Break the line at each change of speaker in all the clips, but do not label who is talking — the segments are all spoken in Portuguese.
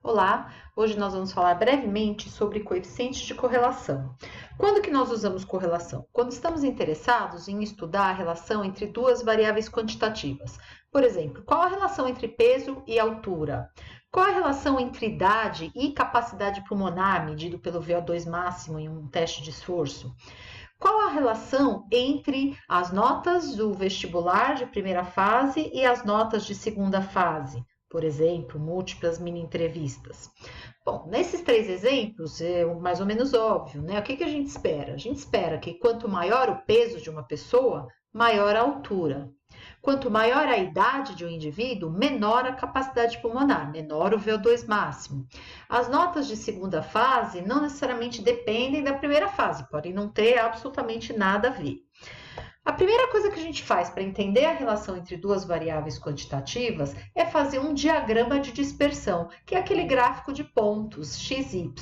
Olá, hoje nós vamos falar brevemente sobre coeficientes de correlação. Quando que nós usamos correlação? Quando estamos interessados em estudar a relação entre duas variáveis quantitativas. Por exemplo, qual a relação entre peso e altura? Qual a relação entre idade e capacidade pulmonar, medido pelo VO2 máximo em um teste de esforço? Qual a relação entre as notas do vestibular de primeira fase e as notas de segunda fase? Por exemplo, múltiplas mini-entrevistas. Bom, nesses três exemplos é mais ou menos óbvio, né? O que a gente espera? A gente espera que quanto maior o peso de uma pessoa, maior a altura. Quanto maior a idade de um indivíduo, menor a capacidade pulmonar, menor o VO2 máximo. As notas de segunda fase não necessariamente dependem da primeira fase, podem não ter absolutamente nada a ver. A primeira coisa que a gente faz para entender a relação entre duas variáveis quantitativas é fazer um diagrama de dispersão, que é aquele gráfico de pontos, x, y.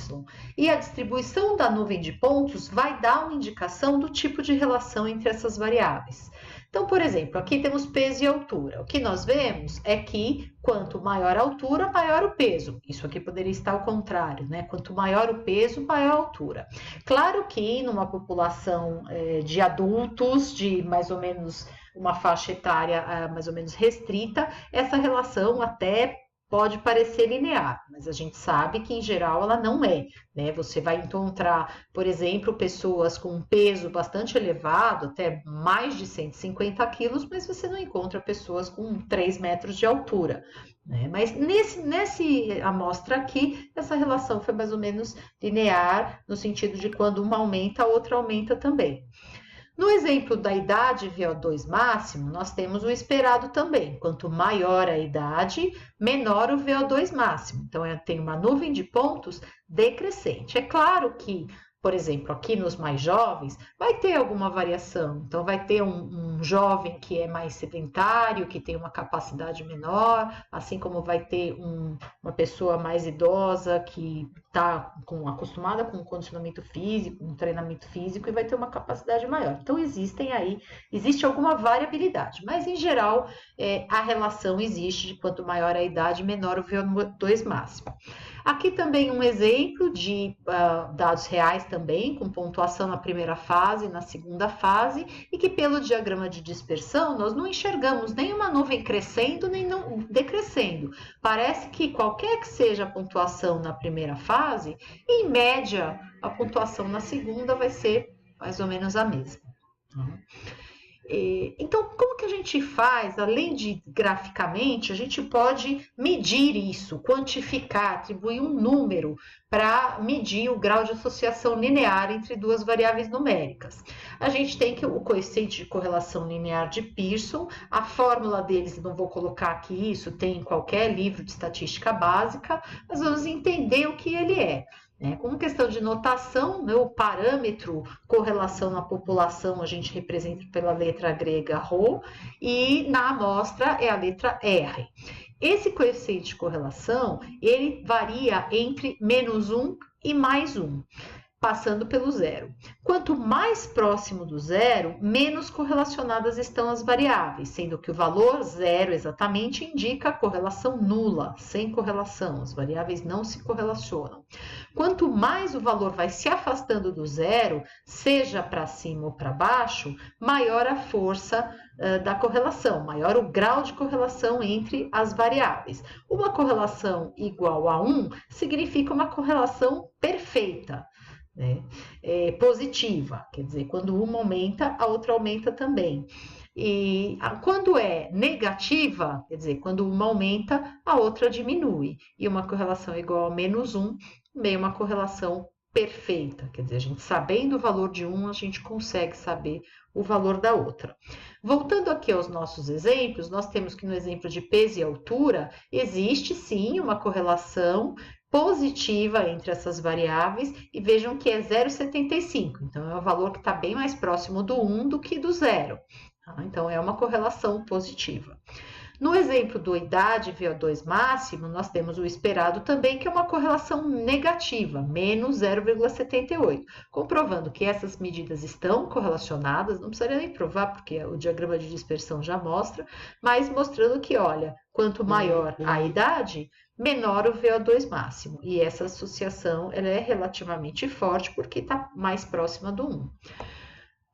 E a distribuição da nuvem de pontos vai dar uma indicação do tipo de relação entre essas variáveis. Então, por exemplo, aqui temos peso e altura. O que nós vemos é que quanto maior a altura, maior o peso. Isso aqui poderia estar ao contrário, né? Quanto maior o peso, maior a altura. Claro que numa população de adultos, de mais ou menos uma faixa etária mais ou menos restrita, essa relação até pode parecer linear, mas a gente sabe que em geral ela não é, né? Você vai encontrar, por exemplo, pessoas com um peso bastante elevado, até mais de 150 quilos, mas você não encontra pessoas com 3 metros de altura, né? Mas nesse amostra aqui, essa relação foi mais ou menos linear, no sentido de quando uma aumenta, a outra aumenta também. No exemplo da idade VO2 máximo, nós temos o esperado também. Quanto maior a idade, menor o VO2 máximo. Então, tem uma nuvem de pontos decrescente. É claro que, por exemplo, aqui nos mais jovens, vai ter alguma variação. Então, vai ter um jovem que é mais sedentário, que tem uma capacidade menor, assim como vai ter uma pessoa mais idosa que está acostumada com um condicionamento físico, um treinamento físico e vai ter uma capacidade maior. Então, existe alguma variabilidade, mas em geral a relação existe de quanto maior a idade, menor o VO2 máximo. Aqui também um exemplo de dados reais também, com pontuação na primeira fase e na segunda fase, e que pelo diagrama de dispersão nós não enxergamos nenhuma nuvem crescendo nem decrescendo. Parece que qualquer que seja a pontuação na primeira fase, em média, a pontuação na segunda vai ser mais ou menos a mesma. Então, como que a gente faz, além de graficamente, a gente pode medir isso, quantificar, atribuir um número para medir o grau de associação linear entre duas variáveis numéricas. A gente tem o coeficiente de correlação linear de Pearson, a fórmula deles, não vou colocar aqui isso, tem em qualquer livro de estatística básica, mas vamos entender o que ele é. Como questão de notação, o parâmetro correlação na população a gente representa pela letra grega ρ e na amostra é a letra R. Esse coeficiente de correlação, ele varia entre -1 e +1, passando pelo zero. Quanto mais próximo do zero, menos correlacionadas estão as variáveis, sendo que o valor zero exatamente indica a correlação nula, sem correlação, as variáveis não se correlacionam. Quanto mais o valor vai se afastando do zero, seja para cima ou para baixo, maior a força da correlação, maior o grau de correlação entre as variáveis. Uma correlação igual a 1 significa uma correlação perfeita. Positiva, quer dizer, quando uma aumenta, a outra aumenta também. E quando é negativa, quer dizer, quando uma aumenta, a outra diminui. E uma correlação igual a -1, também é uma correlação perfeita, quer dizer, a gente sabendo o valor de um, a gente consegue saber o valor da outra. Voltando aqui aos nossos exemplos, nós temos que no exemplo de peso e altura, existe sim uma correlação positiva entre essas variáveis e vejam que é 0,75, então é um valor que está bem mais próximo do 1 do que do 0, tá? Então é uma correlação positiva. No exemplo do idade VO2 máximo, nós temos o esperado também, que é uma correlação negativa, menos 0,78, comprovando que essas medidas estão correlacionadas, não precisaria nem provar, porque o diagrama de dispersão já mostra, mas mostrando que, olha, quanto maior a idade, menor o VO2 máximo. E essa associação ela é relativamente forte porque está mais próxima do 1.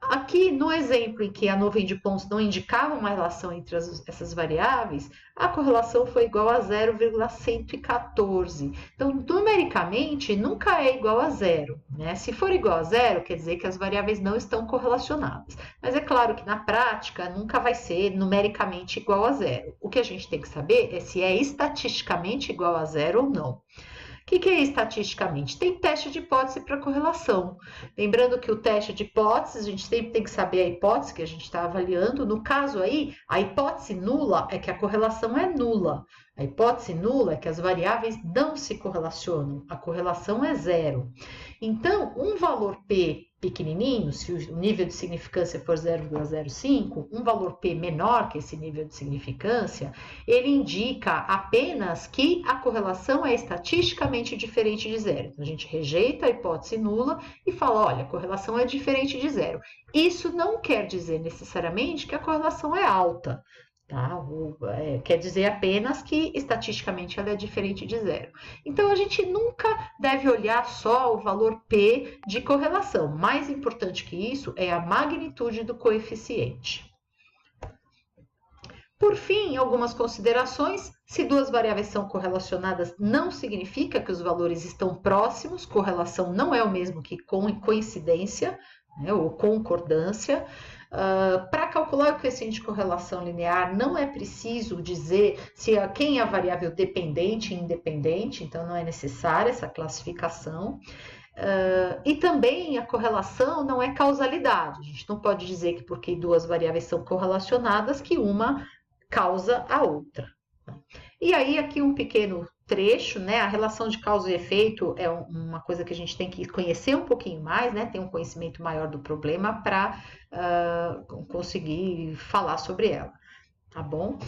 Aqui, no exemplo em que a nuvem de Pons não indicava uma relação entre essas variáveis, a correlação foi igual a 0,114. Então, numericamente, nunca é igual a zero, né? Se for igual a zero, quer dizer que as variáveis não estão correlacionadas. Mas é claro que na prática nunca vai ser numericamente igual a zero. O que a gente tem que saber é se é estatisticamente igual a zero ou não. O que é estatisticamente? Tem teste de hipótese para correlação. Lembrando que o teste de hipótese, a gente sempre tem que saber a hipótese que a gente está avaliando. No caso aí, a hipótese nula é que a correlação é nula. A hipótese nula é que as variáveis não se correlacionam. A correlação é zero. Então, um valor P pequenininho, se o nível de significância for 0,05, um valor P menor que esse nível de significância, ele indica apenas que a correlação é estatisticamente diferente de zero. Então, a gente rejeita a hipótese nula e fala, olha, a correlação é diferente de zero. Isso não quer dizer necessariamente que a correlação é alta. Tá? Quer dizer apenas que estatisticamente ela é diferente de zero. Então, a gente nunca deve olhar só o valor P de correlação. Mais importante que isso é a magnitude do coeficiente. Por fim, algumas considerações. Se duas variáveis são correlacionadas, não significa que os valores estão próximos. Correlação não é o mesmo que coincidência, né, ou concordância. Para calcular o coeficiente de correlação linear, não é preciso dizer quem é a variável dependente e independente, então não é necessária essa classificação. E também a correlação não é causalidade. A gente não pode dizer que porque duas variáveis são correlacionadas, que uma causa a outra. E aí, aqui um pequeno trecho, né? A relação de causa e efeito é uma coisa que a gente tem que conhecer um pouquinho mais, né? Ter um conhecimento maior do problema para conseguir falar sobre ela, tá bom?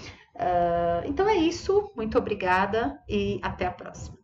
Então é isso, muito obrigada e até a próxima.